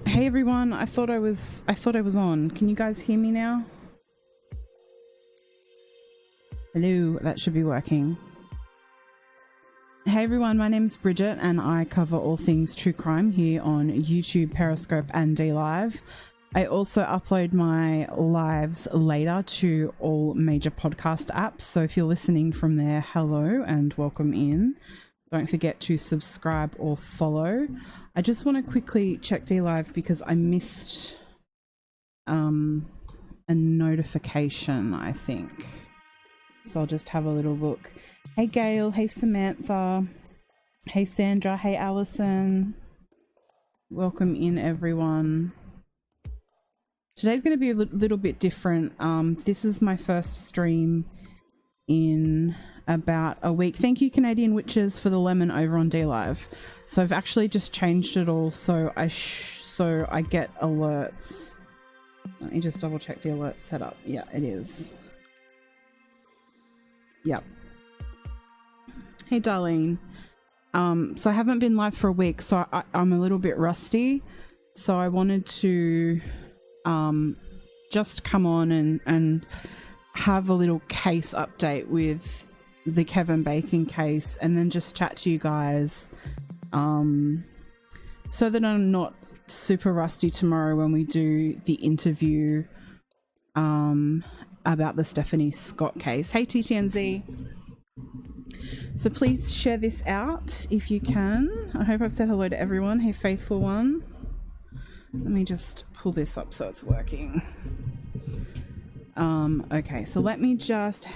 Hey everyone, I thought I was on. Can you guys hear me now? Hello, that should be working. Hey everyone, my name's Bridget and I cover all things true crime here on YouTube, Periscope and DLive. I also upload my lives later to all major podcast apps, so if you're listening from there, hello and welcome in. Don't forget to subscribe or follow. I just want to quickly check DLive because I missed a notification, I think. So I'll just have a little look. Hey Gail, hey Samantha, hey Sandra, hey Allison. Welcome in everyone. Today's going to be a little bit different. This is my first stream in about a week. Thank you Canadian Witches for the lemon over on DLive. So I've actually just changed it all so I get alerts. Let me just double check the alert setup. Yeah, it is. Yep. Hey Darlene. So I haven't been live for a week, so I'm a little bit rusty. So I wanted to just come on and have a little case update with the Kevin Bacon case and then just chat to you guys so that I'm not super rusty tomorrow when we do the interview about the Stephanie Scott case. Hey TTNZ. So please share this out if you can. I hope I've said hello to everyone. Hey faithful one. Let me just pull this up so it's working. Okay, so let me just...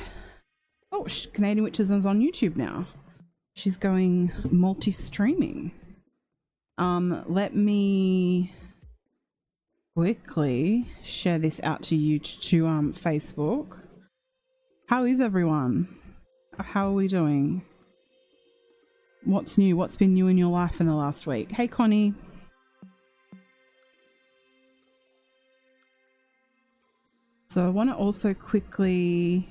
Oh, Canadian Witches is on YouTube now. She's going multi-streaming. Let me quickly share this out to you to Facebook. How is everyone? How are we doing? What's new? What's been new in your life in the last week? Hey Connie. So I want to also quickly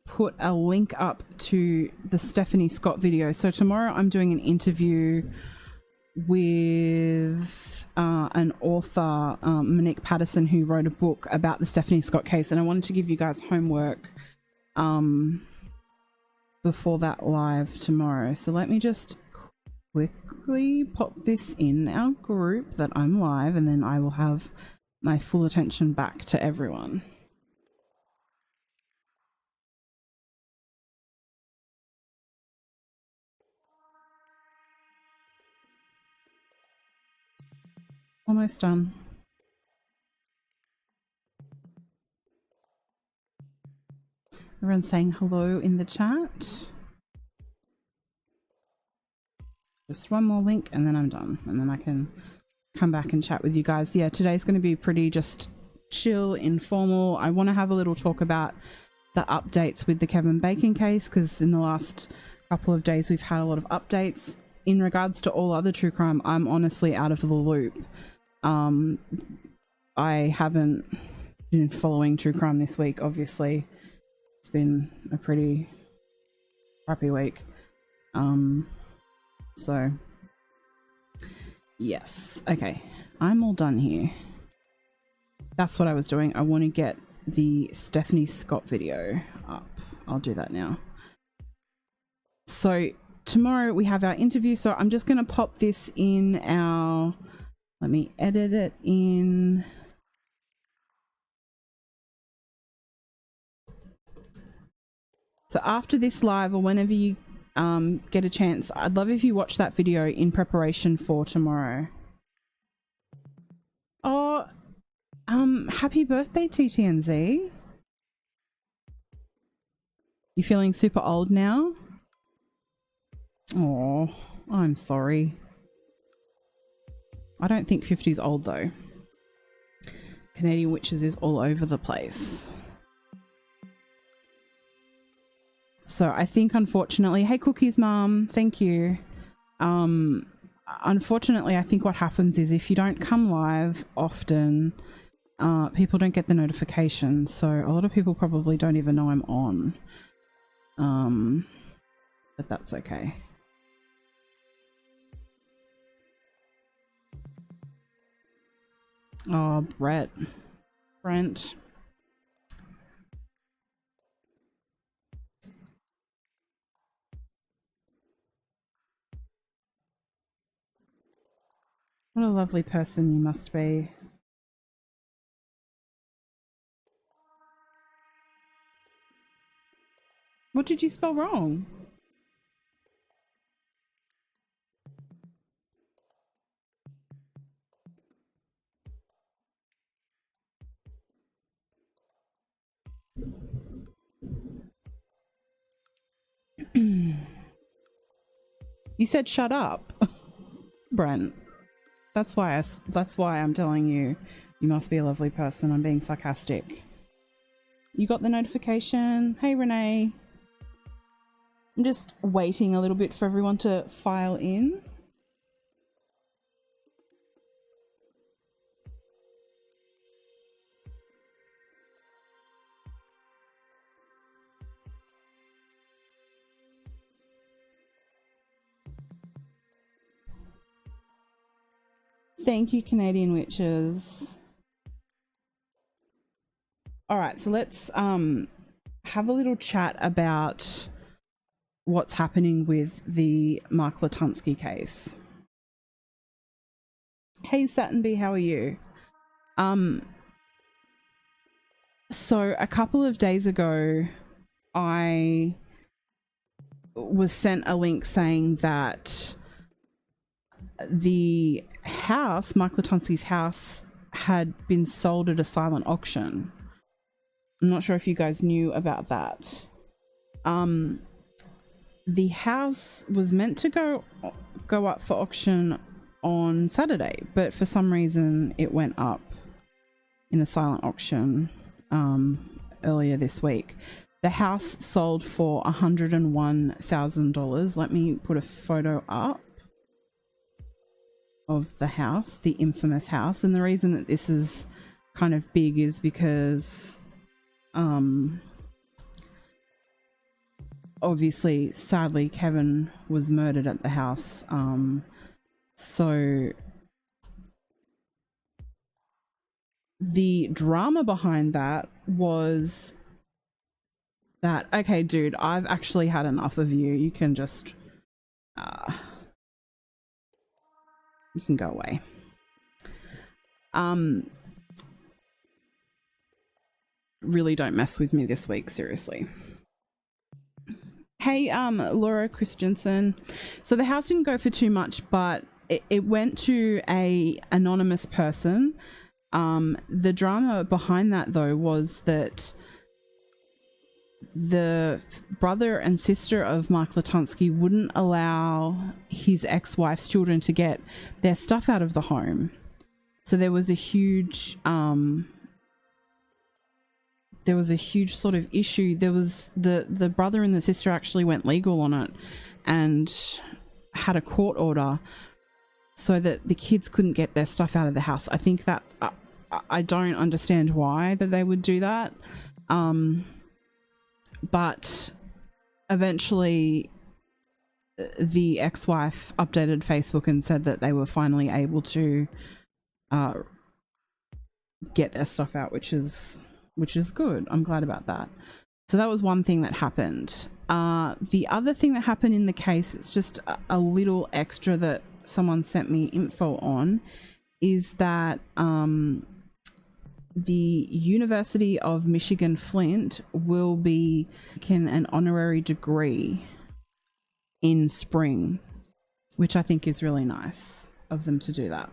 put a link up to the Stephanie Scott video. So tomorrow I'm doing an interview with an author, Monique Patterson, who wrote a book about the Stephanie Scott case, and I wanted to give you guys homework before that live tomorrow. So let me just quickly pop this in our group that I'm live, and then I will have my full attention back to everyone. Almost done. Everyone's saying hello in the chat. just one more link and then I'm done, and then I can come back and chat with you guys. Yeah, today's going to be pretty just chill, informal. I want to have a little talk about the updates with the Kevin Bacon case, because in the last couple of days we've had a lot of updates. In regards to all other true crime, I'm honestly out of the loop. I haven't been following true crime this week, obviously. It's been a pretty crappy week. So yes, okay, I'm all done here. That's what I was doing. I want to get the Stephanie Scott video up. I'll do that now. So tomorrow we have our interview, so I'm just going to pop this in our, let me edit it in. So after this live, or whenever you get a chance, I'd love if you watch that video in preparation for tomorrow. Oh, happy birthday, TTNZ. You feeling super old now? Oh, I'm sorry. I don't think 50's old though. Canadian Witches is all over the place. So I think, unfortunately, hey Cookies Mum, thank you. Unfortunately, I think what happens is if you don't come live often, people don't get the notification. So a lot of people probably don't even know I'm on. But that's okay. Oh, Brent. What a lovely person you must be. What did you spell wrong? You said shut up, Brent. That's why I'm telling you, you must be a lovely person. I'm being sarcastic. You got the notification? Hey, Renee. I'm just waiting a little bit for everyone to file in. Thank you, Canadian Witches. All right, so let's have a little chat about what's happening with the Mark Latunsky case. Hey, Saturn B, how are you? So a couple of days ago, I was sent a link saying that the house, Mark Latunsky's house, had been sold at a silent auction. I'm not sure if you guys knew about that. The house was meant to go up for auction on Saturday, but for some reason it went up in a silent auction earlier this week. The house sold for $101,000. Let me put a photo up of the house, the infamous house. And the reason that this is kind of big is because obviously, sadly, Kevin was murdered at the house. So the drama behind that was that, okay, dude, I've actually had enough of you. You can just, you can go away. Really don't mess with me this week, seriously. Hey, Laura Christensen. So the house didn't go for too much, but it went to a anonymous person. The drama behind that, though, was that the brother and sister of Mark Latunsky wouldn't allow his ex-wife's children to get their stuff out of the home. So there was a huge sort of issue. There was the brother and the sister actually went legal on it and had a court order so that the kids couldn't get their stuff out of the house. I think that I don't understand why that they would do that. But eventually the ex-wife updated Facebook and said that they were finally able to get their stuff out, which is good. I'm glad about that. So that was one thing that happened. The other thing that happened in the case, it's just a little extra that someone sent me info on, is that the University of Michigan Flint will be getting an honorary degree in spring, which I think is really nice of them to do that.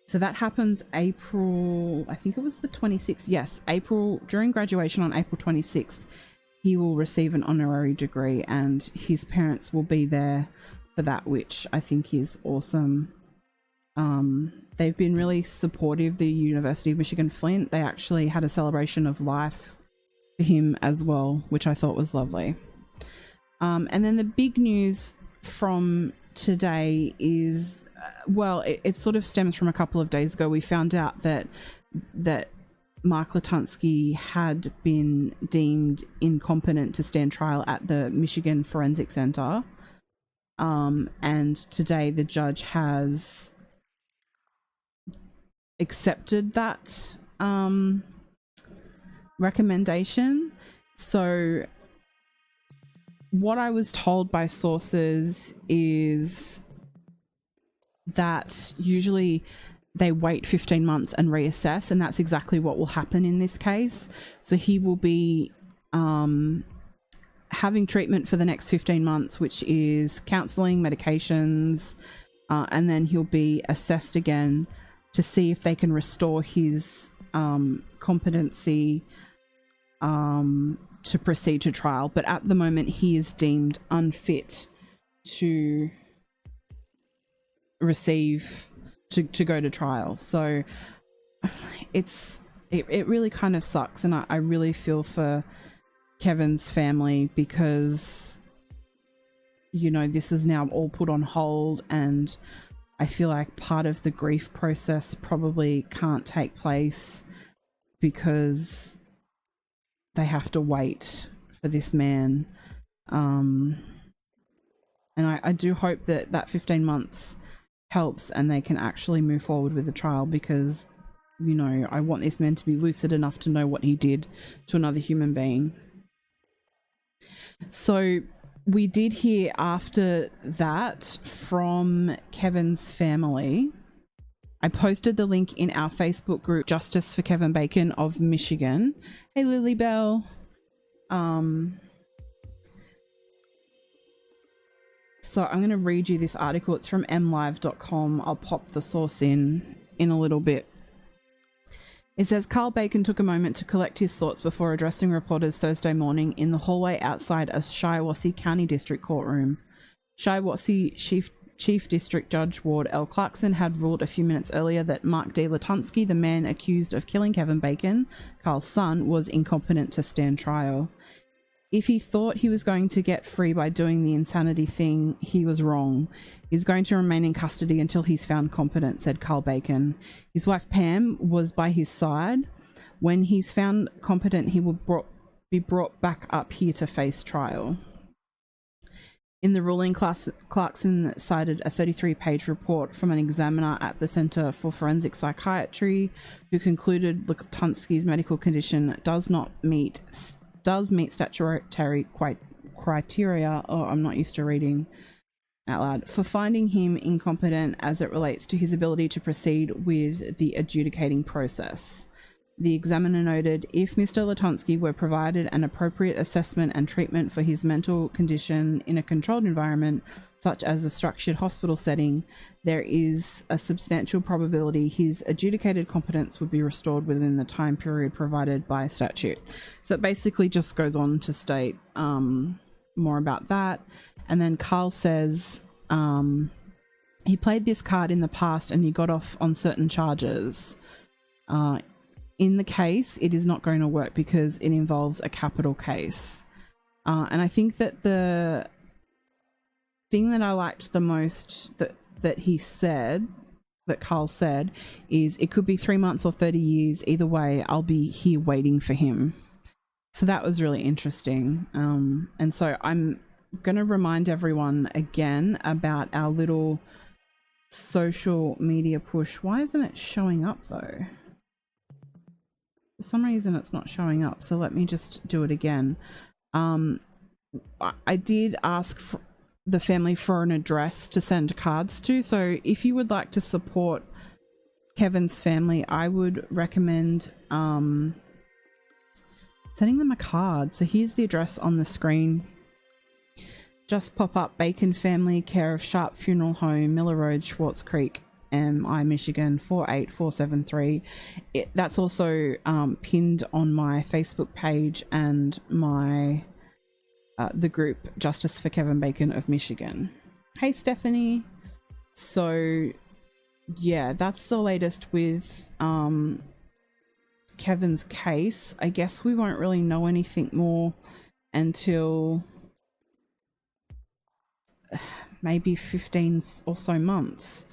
So that happens April, I think it was the 26th. Yes, April, during graduation on April 26th, he will receive an honorary degree and his parents will be there for that, which I think is awesome. They've been really supportive, the University of Michigan Flint. They actually had a celebration of life for him as well, which I thought was lovely. And then the big news from today is, it sort of stems from a couple of days ago. We found out that Mark Latunsky had been deemed incompetent to stand trial at the Michigan Forensic Center. And today the judge has accepted that recommendation. So what I was told by sources is that usually they wait 15 months and reassess, and that's exactly what will happen in this case. So he will be having treatment for the next 15 months, which is counseling, medications, and then he'll be assessed again to see if they can restore his competency to proceed to trial. But at the moment, he is deemed unfit to go to trial. So it really kind of sucks, and I really feel for Kevin's family because, you know, this is now all put on hold, and I feel like part of the grief process probably can't take place because they have to wait for this man. And I do hope that 15 months helps and they can actually move forward with the trial, because, you know, I want this man to be lucid enough to know what he did to another human being. So we did hear after that from Kevin's family. I posted the link in our Facebook group, Justice for Kevin Bacon of Michigan. Hey, Lily Bell. So I'm going to read you this article. It's from mlive.com. I'll pop the source in a little bit. It says, Carl Bacon took a moment to collect his thoughts before addressing reporters Thursday morning in the hallway outside a Shiawassee County District courtroom. Shiawassee Chief District Judge Ward L. Clarkson had ruled a few minutes earlier that Mark D. Latunsky, the man accused of killing Kevin Bacon, Carl's son, was incompetent to stand trial. If he thought he was going to get free by doing the insanity thing, he was wrong. He's going to remain in custody until he's found competent, said Carl Bacon. His wife Pam was by his side. When he's found competent, he will be brought back up here to face trial. In the ruling, Clarkson cited a 33-page report from an examiner at the Center for Forensic Psychiatry who concluded Latunsky's medical condition does meet statutory criteria. Oh, I'm not used to reading out loud. For finding him incompetent as it relates to his ability to proceed with the adjudicating process. The examiner noted, if Mr. Latonsky were provided an appropriate assessment and treatment for his mental condition in a controlled environment, such as a structured hospital setting, there is a substantial probability his adjudicated competence would be restored within the time period provided by statute. So it basically just goes on to state more about that. And then Carl says he played this card in the past and he got off on certain charges. In the case, it is not going to work because it involves a capital case. And I think that the thing that I liked the most that he said, that Carl said, is it could be 3 months or 30 years. Either way, I'll be here waiting for him. So that was really interesting. And so I'm going to remind everyone again about our little social media push. Why isn't it showing up though? For some reason it's not showing up, so let me just do it again. I did ask for the family for an address to send cards to, so if you would like to support Kevin's family, I would recommend sending them a card. So here's the address on the screen. Just pop up Bacon Family, care of Sharp Funeral Home, Miller Road, Schwartz Creek, MI, Michigan 48473. That's also pinned on my Facebook page and my the group Justice for Kevin Bacon of Michigan. Hey Stephanie. So yeah, that's the latest with Kevin's case. I guess we won't really know anything more until maybe 15 or so months.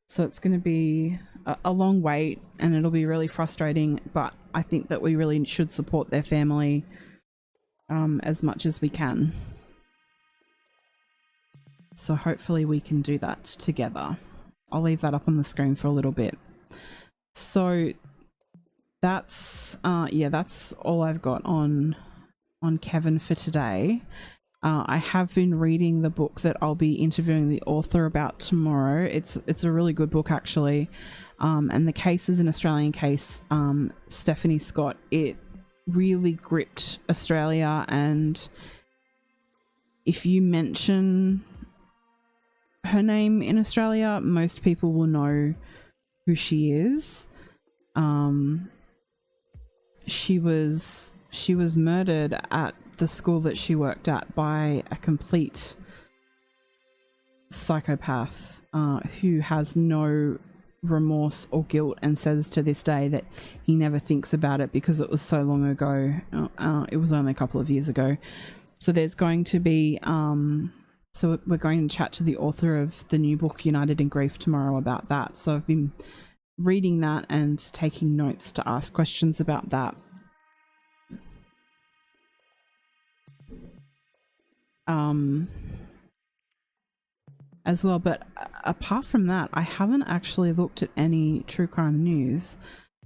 So it's going to be a long wait and it'll be really frustrating, but I think that we really should support their family as much as we can. So hopefully we can do that together. I'll leave that up on the screen for a little bit. So that's that's all I've got on Kevin for today. I have been reading the book that I'll be interviewing the author about tomorrow. It's a really good book actually, and the case is an Australian case. Stephanie Scott. It really gripped Australia, and if you mention her name in Australia, most people will know who she is. She was murdered at the school that she worked at by a complete psychopath who has no remorse or guilt and says to this day that he never thinks about it because it was so long ago. It was only a couple of years ago. So there's going to be so we're going to chat to the author of the new book United in Grief tomorrow about that. So I've been reading that and taking notes to ask questions about that. As well, but apart from that, I haven't actually looked at any true crime news.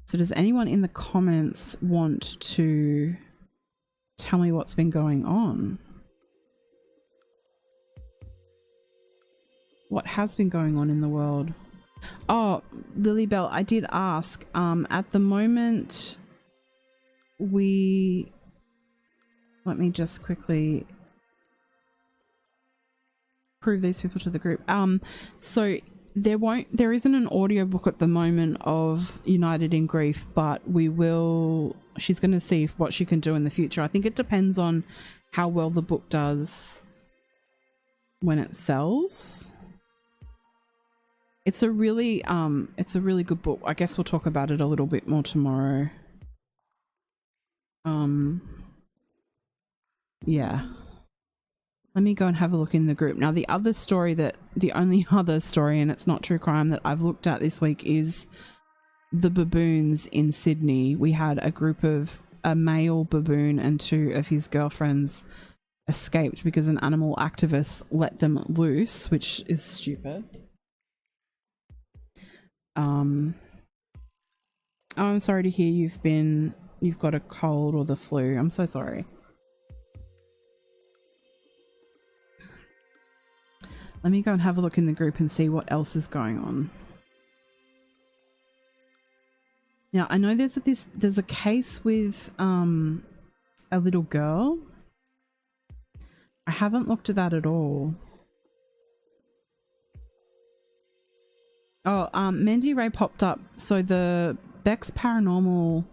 So does anyone in the comments want to tell me what's been going on? What has been going on in the world? Oh, Lilybell, I did ask. At the moment, let me just quickly prove these people to the group. So there isn't an audiobook at the moment of United in Grief, but she's going to see what she can do in the future. I think it depends on how well the book does when it sells. It's a really good book. I guess we'll talk about it a little bit more tomorrow. Yeah. Let me go and have a look in the group. Now, the only other story, and it's not true crime, that I've looked at this week is the baboons in Sydney. We had a male baboon and two of his girlfriends escaped because an animal activist let them loose, which is stupid. Oh, I'm sorry to hear you've got a cold or the flu. I'm so sorry. Let me go and have a look in the group and see what else is going on. Now I know there's a case with a little girl. I haven't looked at that at all. Oh, Mandy Ray popped up. So the Bex Paranormal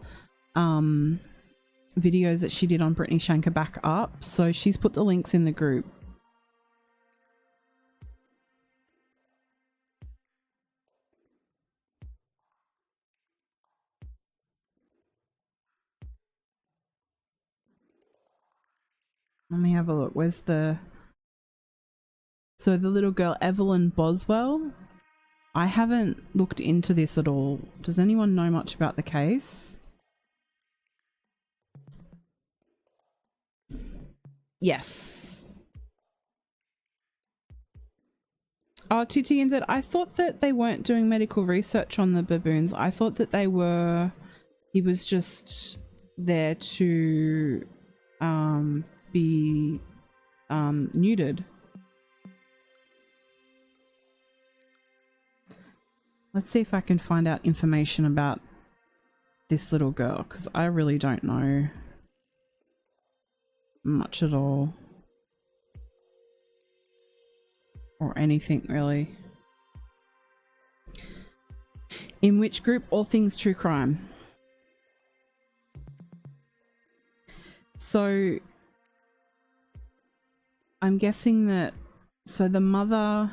videos that she did on Brittany Shank are back up. So she's put the links in the group. Let me have a look. Where's the... So the little girl, Evelyn Boswell. I haven't looked into this at all. Does anyone know much about the case? Yes. Oh, TTNZ, I thought that they weren't doing medical research on the baboons. I thought that they were... He was just there to be neutered. Let's see if I can find out information about this little girl, because I really don't know much at all. Or anything, really. In which group? All things true crime. So I'm guessing that... So the mother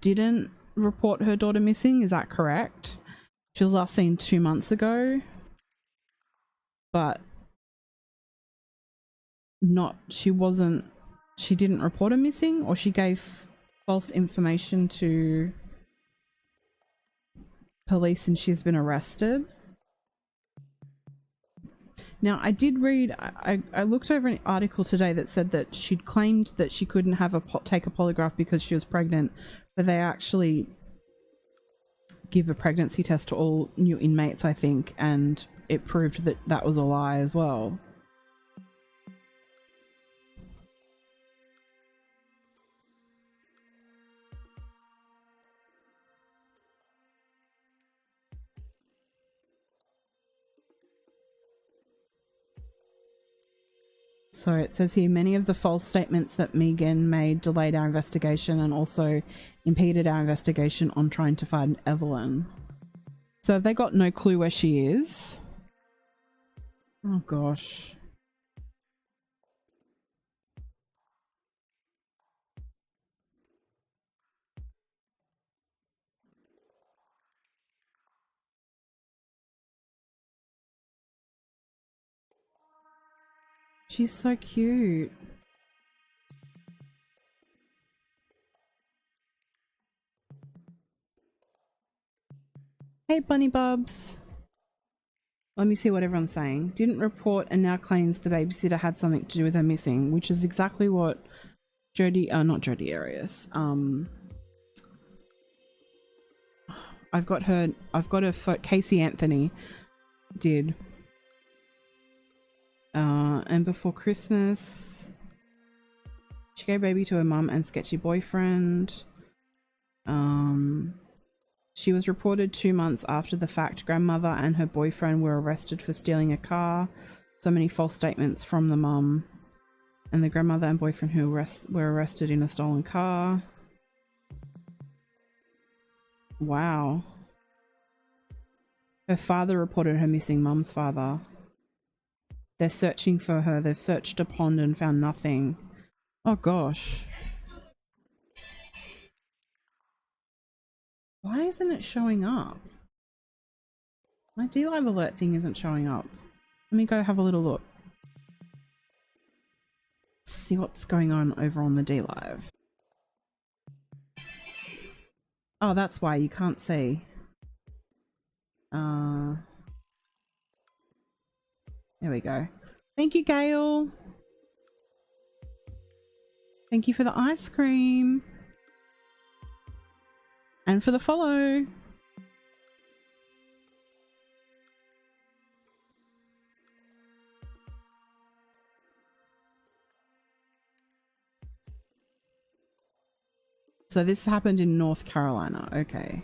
didn't report her daughter missing, is that correct? She was last seen 2 months ago, but she didn't report her missing, or she gave false information to police and she's been arrested. Now, I did read, I looked over an article today that said that she'd claimed that she couldn't take a polygraph because she was pregnant, but they actually give a pregnancy test to all new inmates, I think, and it proved that that was a lie as well. So it says here, many of the false statements that Megan made delayed our investigation and also impeded our investigation on trying to find Evelyn. So have they got no clue where she is? Oh gosh. She's so cute. Hey, Bunny Bubs. Let me see what everyone's saying. Didn't report and now claims the babysitter had something to do with her missing, which is exactly what not Jodi Arias. I've got her Casey Anthony did. And before Christmas, she gave baby to her mum and sketchy boyfriend. She was reported 2 months after the fact. Grandmother and her boyfriend were arrested for stealing a car. So many false statements from the mum. And the grandmother and boyfriend who were arrested in a stolen car. Wow. Her father reported her missing, mum's father. They're searching for her. They've searched a pond and found nothing. Oh gosh. Why isn't it showing up? My DLive alert thing isn't showing up. Let me go have a little look. See what's going on over on the DLive. Oh, that's why you can't see. There we go. Thank you, Gail. Thank you for the ice cream. And for the follow. So this happened in North Carolina. Okay.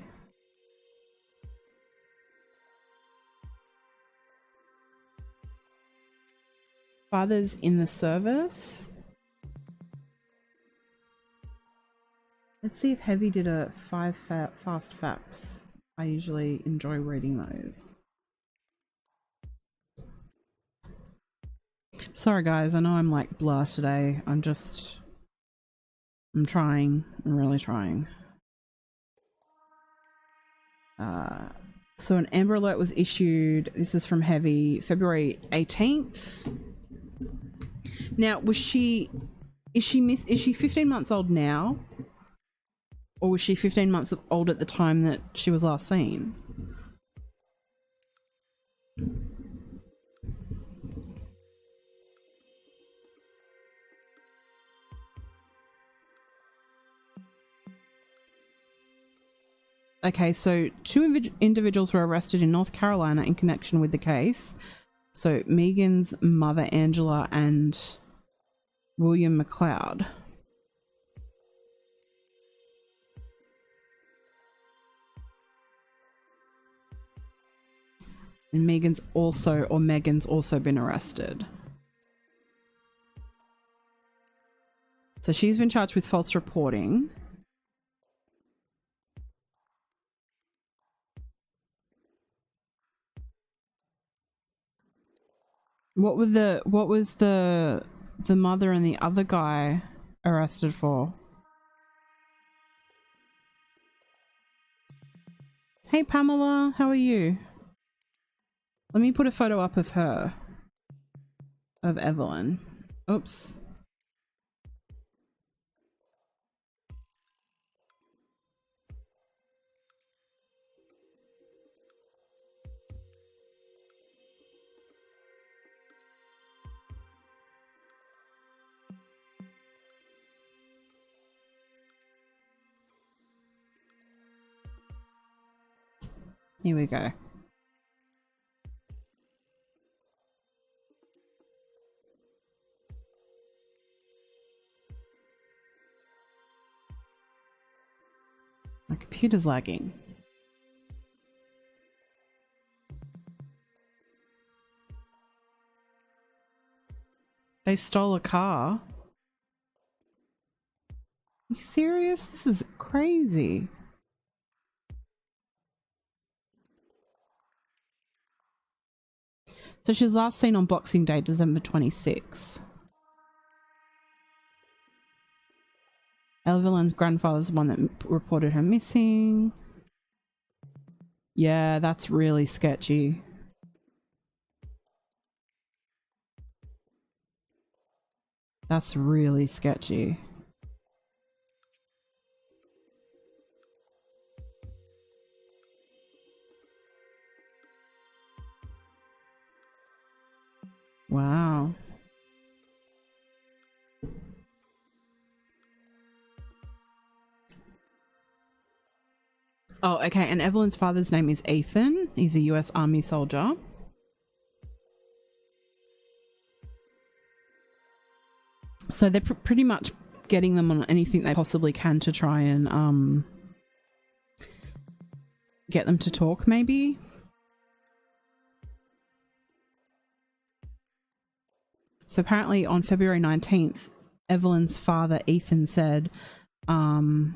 father's in the service. Let's see if Heavy did a 5 fast facts. I usually enjoy reading those. Sorry guys, I know I'm like blah today. I'm trying. I'm really trying. So an Amber Alert was issued, this is from Heavy, February 18th. Now, is she 15 months old now? Or was she 15 months old at the time that she was last seen? Okay, so 2 individuals were arrested in North Carolina in connection with the case. So Megan's mother, Angela, and William McLeod. And Megan's also been arrested. So she's been charged with false reporting. What was the mother and the other guy arrested for? Hey Pamela, how are you? Let me put a photo up of her. Of Evelyn. Oops. Here we go. My computer's lagging. They stole a car. Are you serious? This is crazy. So she was last seen on Boxing Day, December 26th. Evelyn's grandfather's the one that reported her missing. Yeah, that's really sketchy. That's really sketchy. Wow. Oh, okay. And Evelyn's father's name is Ethan. He's a US Army soldier. So they're pretty much getting them on anything they possibly can to try and get them to talk, maybe. So apparently on February 19th, Evelyn's father, Ethan, said on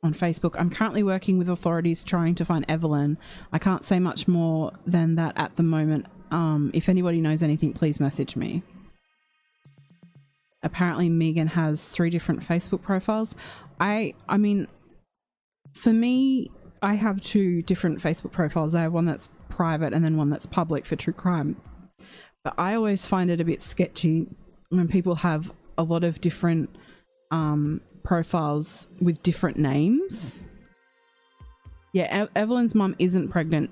Facebook, "I'm currently working with authorities trying to find Evelyn. I can't say much more than that at the moment. If anybody knows anything, please message me." Apparently Megan has 3 different Facebook profiles. I mean, for me, I have 2 different Facebook profiles. I have one that's private and then one that's public for true crime. But I always find it a bit sketchy when people have a lot of different profiles with different names. Yeah, Evelyn's mum isn't pregnant.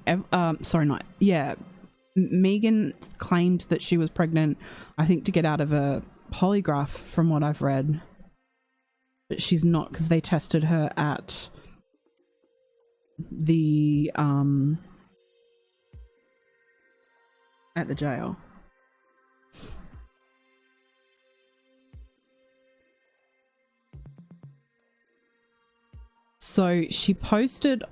Megan claimed that she was pregnant, I think, to get out of a polygraph, from what I've read. But she's not, because they tested her at the jail. So she posted,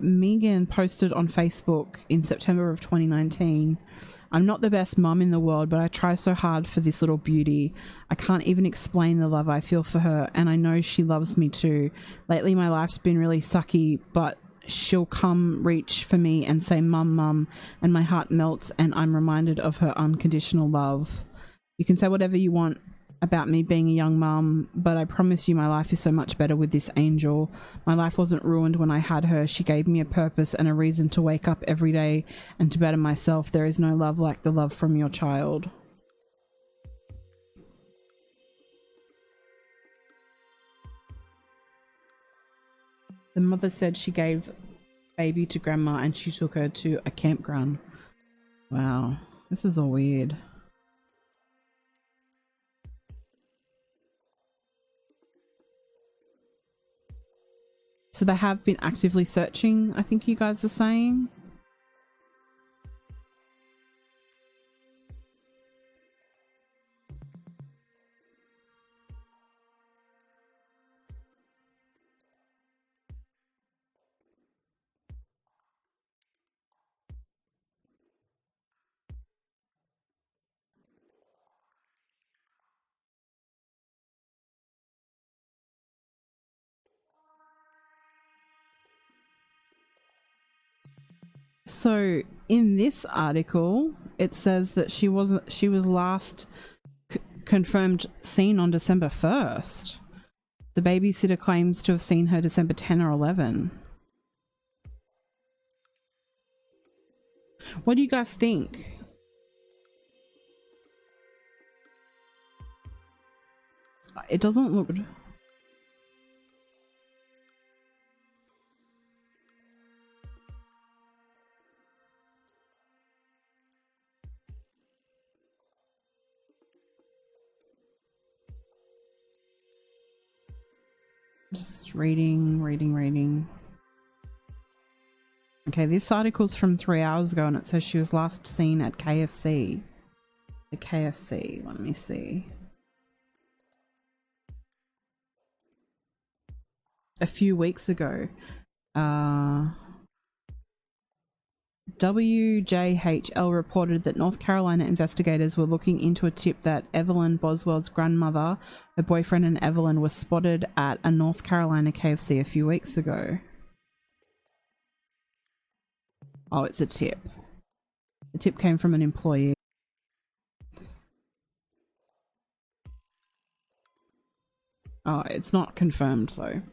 Megan posted on Facebook in September of 2019, I'm not the best mum in the world, but I try so hard for this little beauty. I can't even explain the love I feel for her, and I know she loves me too. Lately my life's been really sucky, but she'll come reach for me and say, "Mum, mum," and my heart melts and I'm reminded of her unconditional love. You can say whatever you want about me being a young mum, but I promise you my life is so much better with this angel. My life wasn't ruined when I had her. She gave me a purpose and a reason to wake up every day and to better myself. There is no love like the love from your child. The mother said she gave baby to grandma and she took her to a campground. Wow, this is all weird. So they have been actively searching, I think you guys are saying. So in this article, it says that she was last confirmed seen on December 1st. The babysitter claims to have seen her December 10 or 11. What do you guys think? It doesn't look... Just reading. Okay, this article's from 3 hours ago and it says she was last seen at KFC. The KFC, let me see. A few weeks ago. WJHL reported that North Carolina investigators were looking into a tip that Evelyn Boswell's grandmother, her boyfriend and Evelyn were spotted at a North Carolina KFC a few weeks ago. Oh, it's a tip. The tip came from an employee. Oh, it's not confirmed though.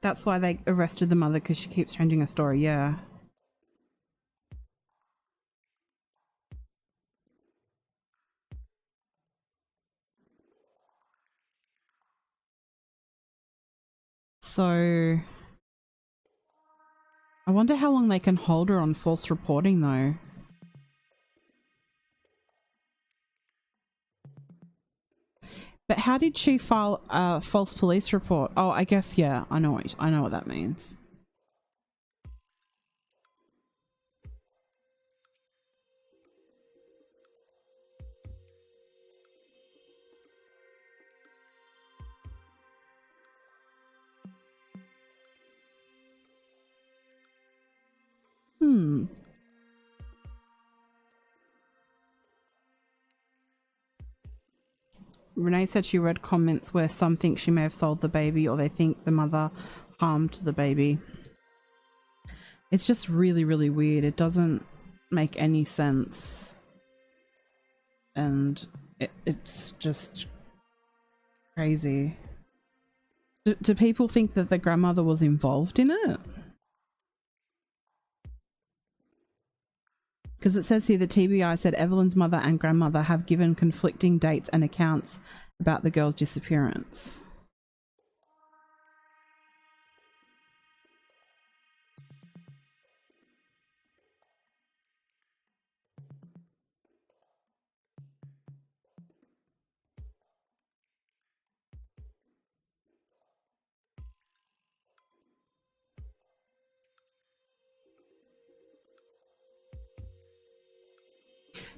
That's why they arrested the mother, because she keeps changing her story, yeah. So I wonder how long they can hold her on false reporting though. But how did she file a false police report? Oh, I guess, yeah, I know what that means. Renee said she read comments where some think she may have sold the baby or they think the mother harmed the baby. It's just really, really weird. It doesn't make any sense. And it's just crazy. Do people think that the grandmother was involved in it? Because it says here the TBI said Evelyn's mother and grandmother have given conflicting dates and accounts about the girl's disappearance.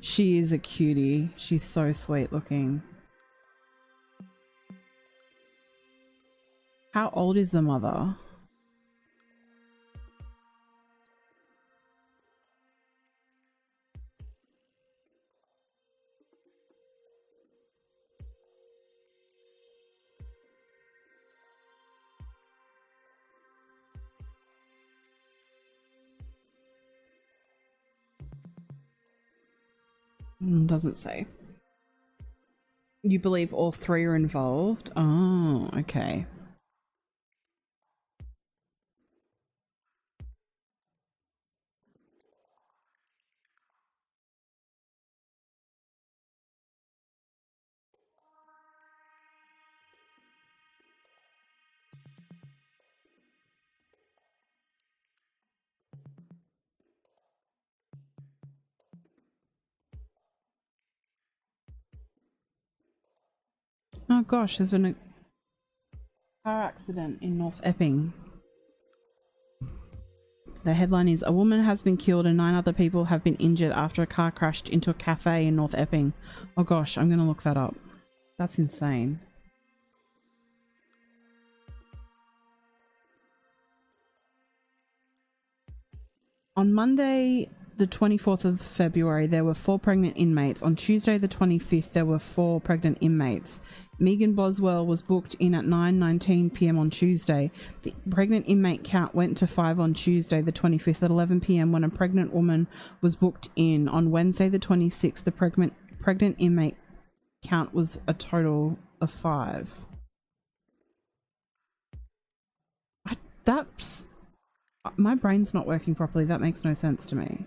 She is a cutie. She's so sweet looking. How old is the mother? Doesn't say. You believe all three are involved? Oh, okay. Oh gosh, there's been a car accident in North Epping. The headline is, a woman has been killed and 9 other people have been injured after a car crashed into a cafe in North Epping. Oh gosh, I'm going to look that up. That's insane. On Monday, the 24th of February, there were 4 pregnant inmates. On Tuesday, the 25th, there were 4 pregnant inmates. Megan Boswell was booked in at 9:19 p.m. on Tuesday. The pregnant inmate count went to 5 on Tuesday, the 25th, at 11 p.m. when a pregnant woman was booked in. On Wednesday, the 26th, the pregnant inmate count was a total of 5. That's... my brain's not working properly. That makes no sense to me.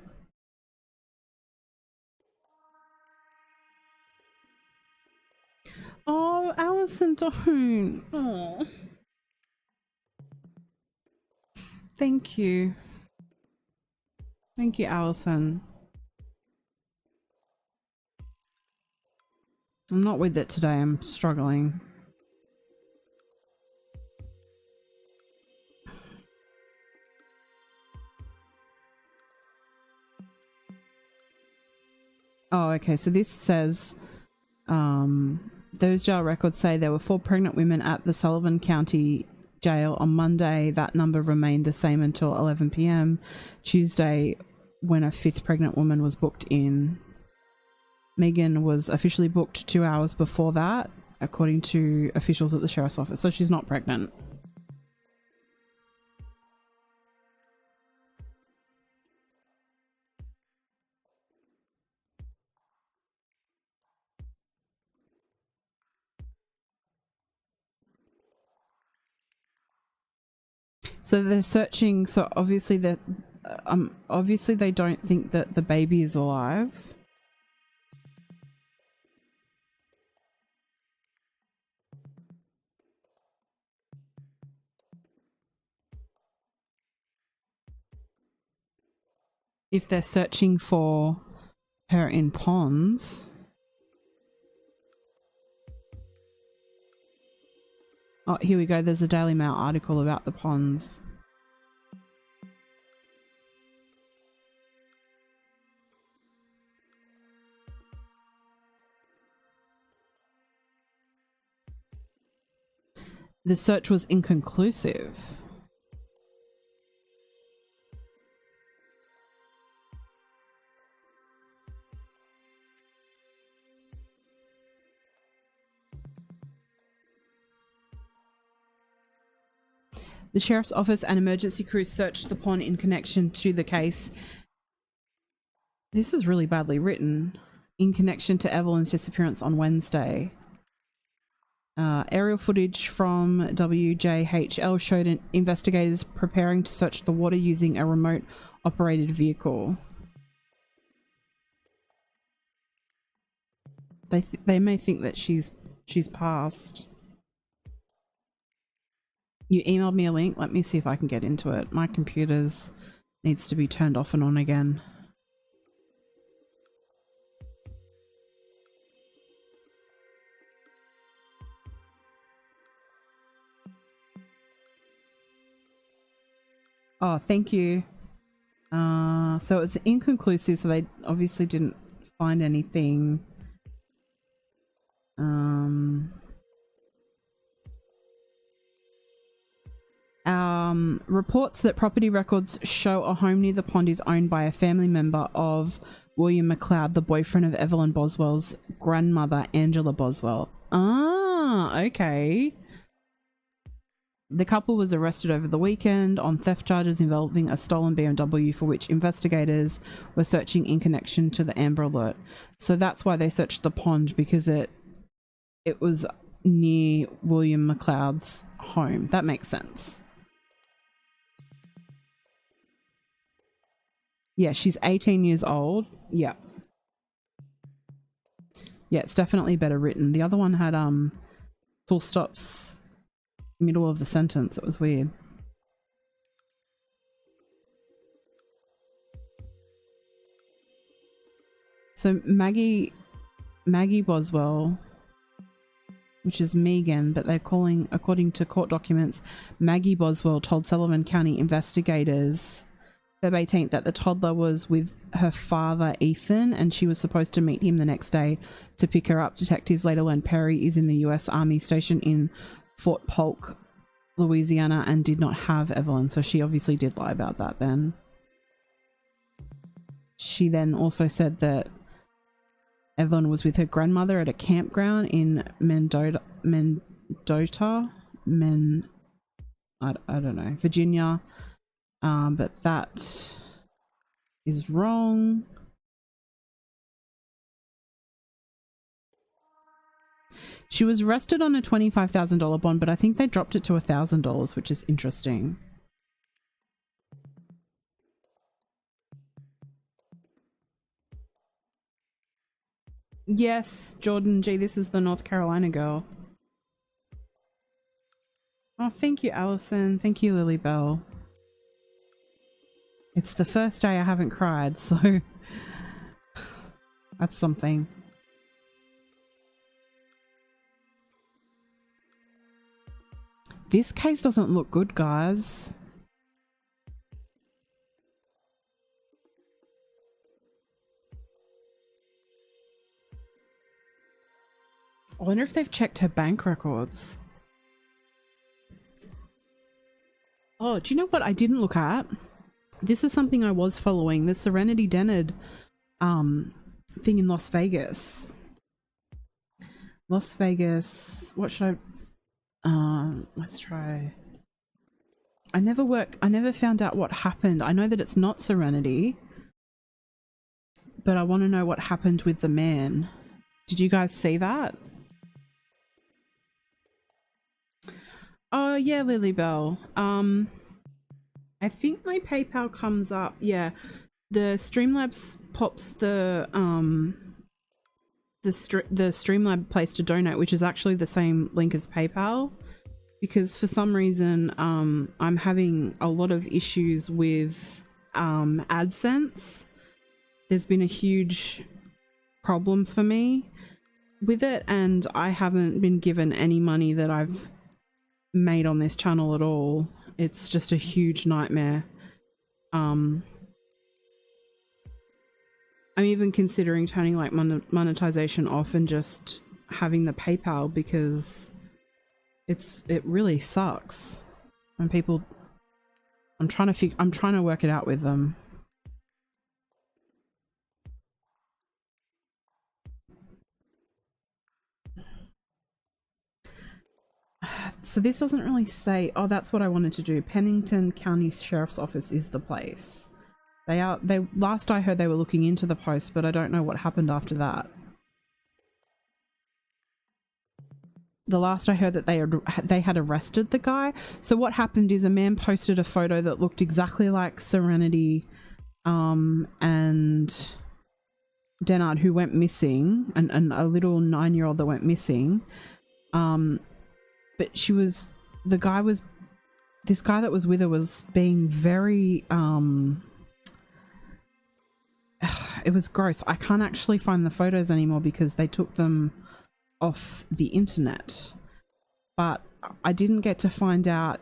Oh, Alison, don't. Oh. Thank you. Thank you, Alison. I'm not with it today. I'm struggling. Oh, okay. So this says, those jail records say there were 4 pregnant women at the Sullivan County Jail on Monday. That number remained the same until 11 p.m. Tuesday, when a 5th pregnant woman was booked in. Megan was officially booked 2 hours before that, according to officials at the sheriff's office. So she's not pregnant. So they're searching. So obviously they don't think that the baby is alive. If they're searching for her in ponds. Oh, here we go. There's a Daily Mail article about the ponds. The search was inconclusive. The sheriff's office and emergency crews searched the pond in connection to the case. This is really badly written. In connection to Evelyn's disappearance on Wednesday. Aerial footage from WJHL showed investigators preparing to search the water using a remote operated vehicle. They may think that she's passed. You emailed me a link. Let me see if I can get into it. My computer's needs to be turned off and on again. Oh, thank you. So it's inconclusive, so they obviously didn't find anything. Reports that property records show a home near the pond is owned by a family member of William McLeod, the boyfriend of Evelyn Boswell's grandmother, Angela Boswell. Ah, okay. The couple was arrested over the weekend on theft charges involving a stolen BMW, for which investigators were searching in connection to the Amber Alert. So that's why they searched the pond, because it was near William McLeod's home. That makes sense. Yeah, she's 18 years old. Yeah. Yeah, it's definitely better written. The other one had full stops middle of the sentence. It was weird. So Maggie Boswell, which is Megan, but they're calling, according to court documents, Maggie Boswell told Sullivan County investigators Feb 18th that the toddler was with her father Ethan and she was supposed to meet him the next day to pick her up. Detectives later learned Perry is in the US Army station in Fort Polk, Louisiana, and did not have Evelyn, so she obviously did lie about that then. She then also said that Evelyn was with her grandmother at a campground in Mendota, Virginia. But that is wrong. She was arrested on a $25,000 bond, but I think they dropped it to $1,000, which is interesting. Yes, Jordan G, this is the North Carolina girl. Oh, thank you, Alison. Thank you, Lily Bell. It's the first day I haven't cried, so that's something. This case doesn't look good, guys. I wonder if they've checked her bank records. Oh, do you know what I didn't look at? This is something I was following. The Serenity Dennard thing in Las Vegas. Las Vegas. What should I... let's try... I never found out what happened. I know that it's not Serenity, but I want to know what happened with the man. Did you guys see that? Oh yeah, Lily Bell. I think my PayPal comes up. Yeah, the Streamlabs pops the Streamlab place to donate, which is actually the same link as PayPal, because for some reason I'm having a lot of issues with AdSense. There's been a huge problem for me with it, and I haven't been given any money that I've made on this channel at all. It's just a huge nightmare. I'm even considering turning like monetization off and just having the PayPal, because it really sucks when people... I'm trying to work it out with them. So this doesn't really say... Oh, that's what I wanted to do. Pennington County Sheriff's Office is the place. They last I heard they were looking into the post, but I don't know what happened after that. The last I heard that they had arrested the guy. So what happened is a man posted a photo that looked exactly like Serenity and Dennard, who went missing, and a little 9-year-old that went missing. But this guy that was with her was being very, it was gross. I can't actually find the photos anymore because they took them off the internet, but I didn't get to find out.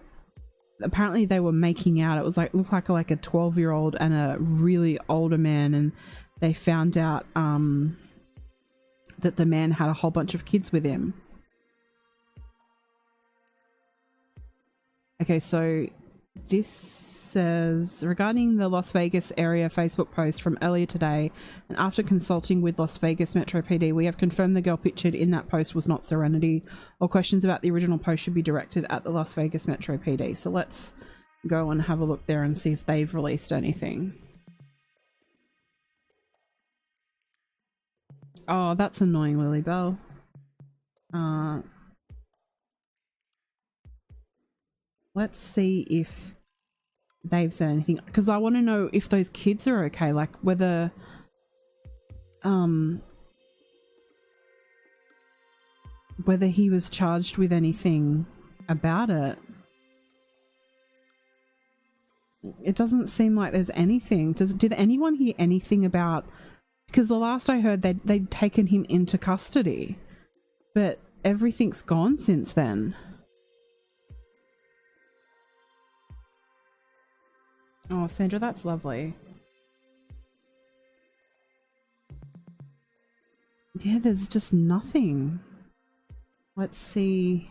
Apparently they were making out. It was looked like a 12-year-old and a really older man, and they found out that the man had a whole bunch of kids with him. Okay, so this says, regarding the Las Vegas area Facebook post from earlier today, and after consulting with Las Vegas Metro PD, we have confirmed the girl pictured in that post was not Serenity. All questions about the original post should be directed at the Las Vegas Metro PD. So let's go and have a look there and see if they've released anything. Oh, that's annoying, Lilybell. Let's see if they've said anything, because I want to know if those kids are okay, like whether whether he was charged with anything about it. It doesn't seem like there's anything. Did anyone hear anything about, because the last I heard they'd taken him into custody, but everything's gone since then. Oh, Sandra, that's lovely. Yeah, there's just nothing. Let's see.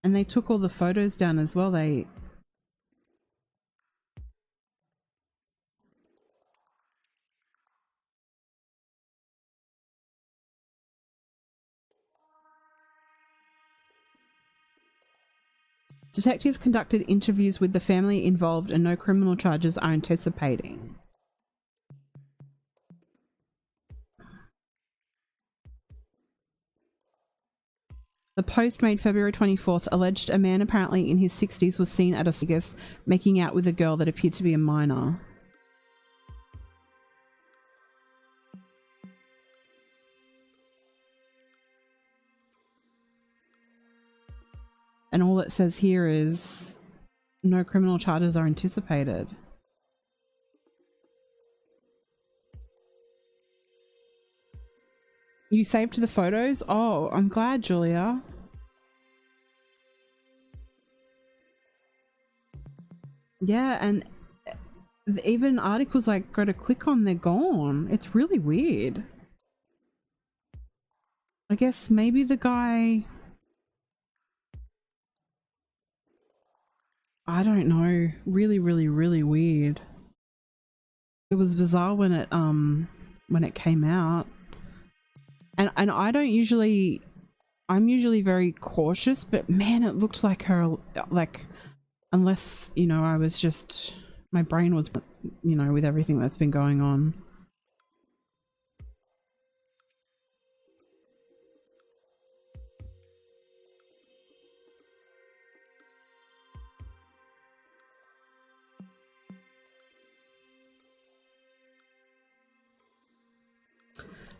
And they took all the photos down as well. Detectives conducted interviews with the family involved and no criminal charges are anticipating. The post made February 24th alleged a man apparently in his 60s was seen at a Vegas making out with a girl that appeared to be a minor. And all it says here is no criminal charges are anticipated. You saved the photos? Oh, I'm glad, Julia. Yeah, and even articles like go to click on, they're gone. It's really weird. I guess maybe the guy... I don't know. Really, really, really weird. It was bizarre when it came out. And I don't usually... I'm usually very cautious, but man, it looked like her, like, unless, you know, I was just... my brain was, you know, with everything that's been going on.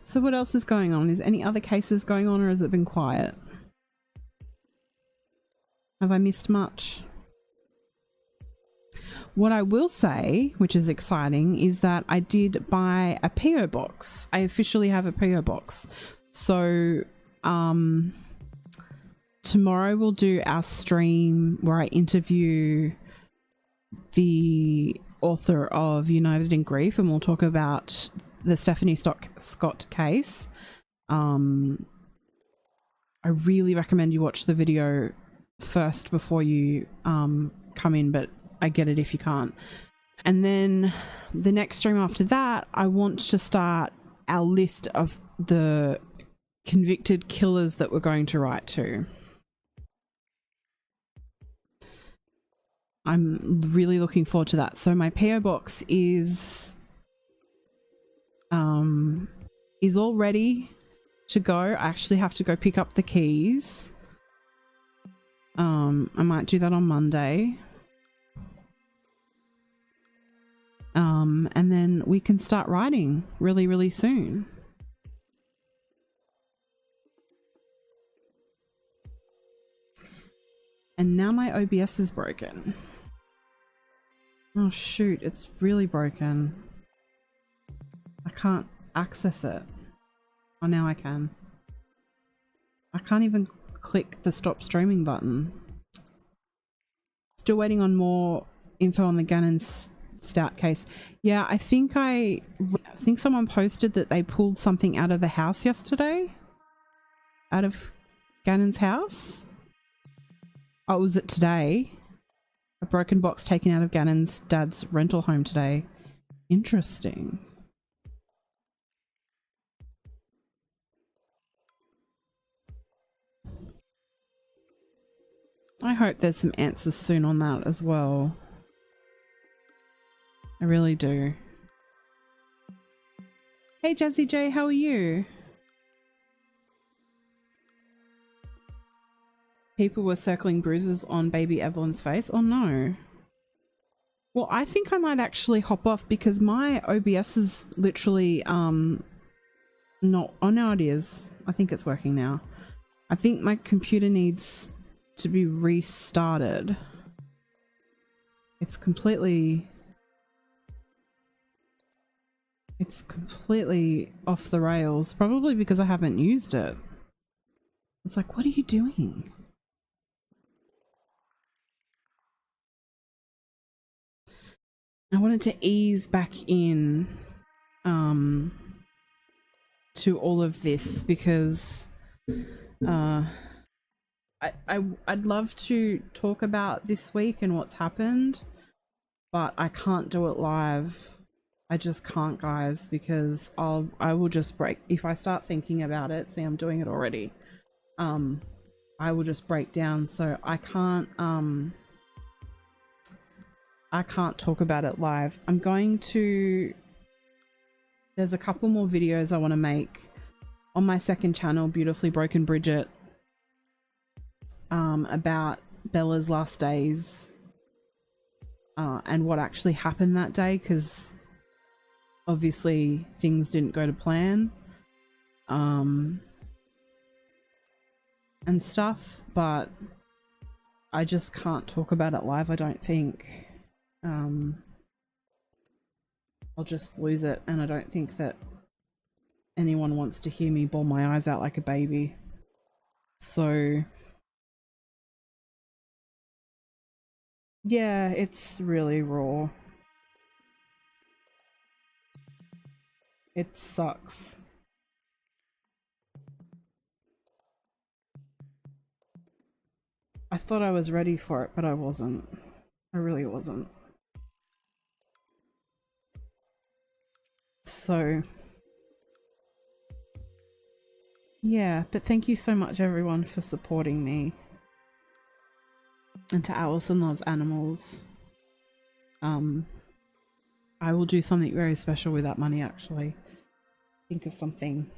So what else is going on? Is any other cases going on, or has it been quiet? Have I missed much? What I will say, which is exciting, is that I did buy a PO box. I officially have a PO box. So tomorrow we'll do our stream where I interview the author of United in Grief, and we'll talk about the Stephanie Scott case. I really recommend you watch the video first before you come in, but I get it if you can't. And then the next stream after that, I want to start our list of the convicted killers that we're going to write to. I'm really looking forward to that. So my PO box is all ready to go. I actually have to go pick up the keys. I might do that on Monday. And then we can start writing really, really soon. And now my OBS is broken. Oh shoot, it's really broken. I can't access it. Oh, now I can. I can't even click the stop streaming button. Still waiting on more info on the Gannon stout case. Yeah, I think someone posted that they pulled something out of the house yesterday. Out of Gannon's house. Oh, was it today? A broken box taken out of Gannon's dad's rental home today. Interesting. I hope there's some answers soon on that as well. I really do. Hey Jazzy J, how are you? People were circling bruises on baby Evelyn's face. Oh no. Well, I think I might actually hop off because my OBS is literally not. Oh, now it is. I think it's working now. I think my computer needs to be restarted. It's completely off the rails, probably because I haven't used it. It's like, what are you doing? I wanted to ease back in to all of this because I'd love to talk about this week and what's happened, but I can't do it live. I just can't, guys, because I will just break if I start thinking about it. See, I'm doing it already. I will just break down, so I can't talk about it live. There's a couple more videos I want to make on my second channel, Beautifully Broken Bridget, about Bella's last days and what actually happened that day, because obviously things didn't go to plan and stuff, but I just can't talk about it live, I don't think. I'll just lose it, and I don't think that anyone wants to hear me bawl my eyes out like a baby. So yeah, it's really raw. It sucks. I thought I was ready for it, but I wasn't. I really wasn't. So yeah, but thank you so much everyone for supporting me. And to Allison Loves Animals. I will do something very special with that money, actually. Think of something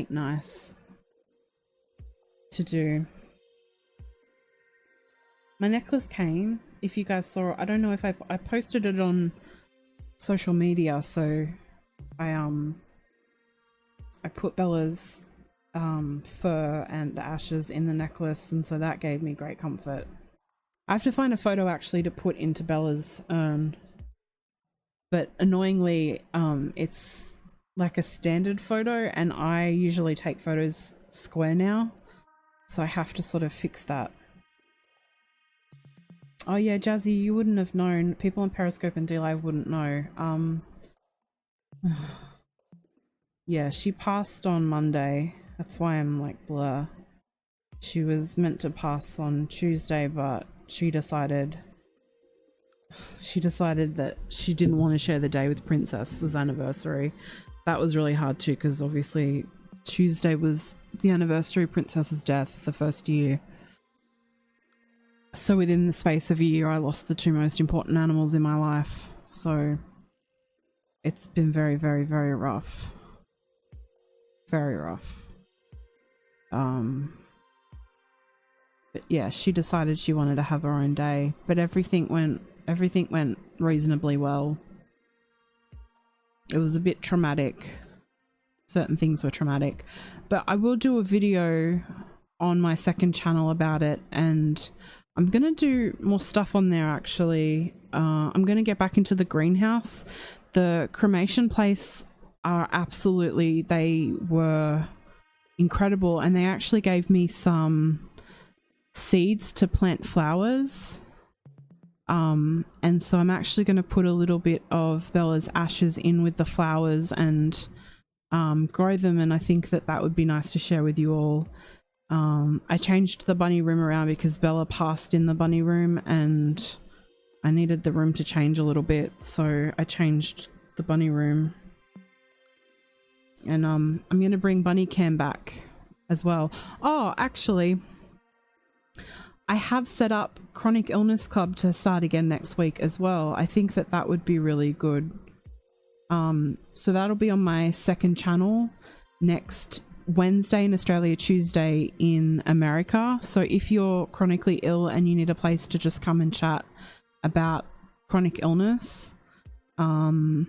nice to do. My necklace came, if you guys saw it. I don't know if I posted it on social media, so I put Bella's fur and ashes in the necklace, and so that gave me great comfort. I have to find a photo actually to put into Bella's urn, but annoyingly it's like a standard photo, and I usually take photos square now, so I have to sort of fix that. Oh yeah, Jazzy, you wouldn't have known. People on Periscope and DLive wouldn't know. Yeah, she passed on Monday. That's why I'm like blur. She was meant to pass on Tuesday, but she decided that she didn't want to share the day with Princess's anniversary. That was really hard too, because obviously Tuesday was the anniversary of Princess's death, the first year. So within the space of a year, I lost the two most important animals in my life. So it's been very, very, very rough. Very rough. But yeah, she decided she wanted to have her own day, but everything went reasonably well. It was a bit traumatic. Certain things were traumatic, but I will do a video on my second channel about it, and I'm gonna do more stuff on there actually. I'm gonna get back into the greenhouse. The cremation place are absolutely, they were incredible, and they actually gave me some seeds to plant flowers. And so I'm actually going to put a little bit of Bella's ashes in with the flowers and grow them, and I think that that would be nice to share with you all. I changed the bunny room around because Bella passed in the bunny room and I needed the room to change a little bit, so I changed the bunny room. And I'm going to bring Bunny Cam back as well. Oh, actually, I have set up Chronic Illness Club to start again next week as well. I think that that would be really good. So that'll be on my second channel next Wednesday in Australia, Tuesday in America. So if you're chronically ill and you need a place to just come and chat about chronic illness, I'll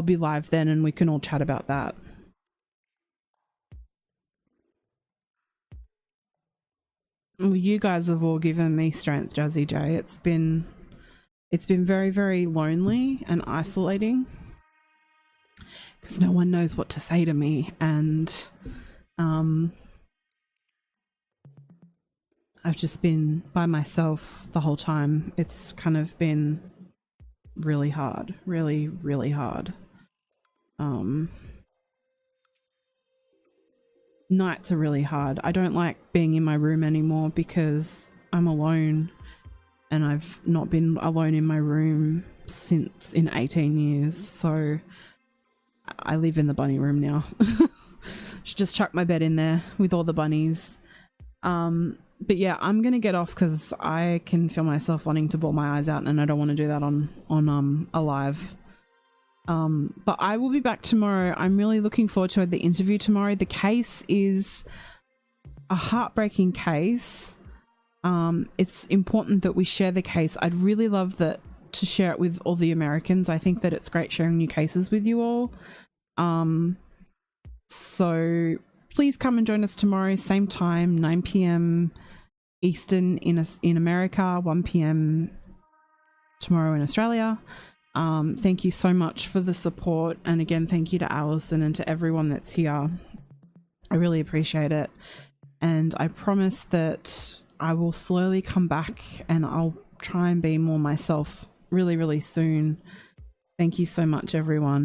be live then and we can all chat about that. Well, you guys have all given me strength, Jazzy J. It's been very, very lonely and isolating because no one knows what to say to me, and I've just been by myself the whole time. It's kind of been really hard, really, really hard. Nights are really hard. I don't like being in my room anymore because I'm alone, and I've not been alone in my room since in 18 years. So I live in the bunny room now. Should just chuck my bed in there with all the bunnies. But yeah, I'm gonna get off because I can feel myself wanting to bawl my eyes out, and I don't want to do that on a live. But I will be back tomorrow. I'm really looking forward to the interview tomorrow. The case is a heartbreaking case. It's important that we share the case. I'd really love that to share it with all the Americans. I think that it's great sharing new cases with you all. So please come and join us tomorrow, same time, 9 p.m. Eastern in America, 1 p.m. tomorrow in Australia. Thank you so much for the support, and again, thank you to Alison and to everyone that's here. I really appreciate it, and I promise that I will slowly come back and I'll try and be more myself really, really soon. Thank you so much, everyone.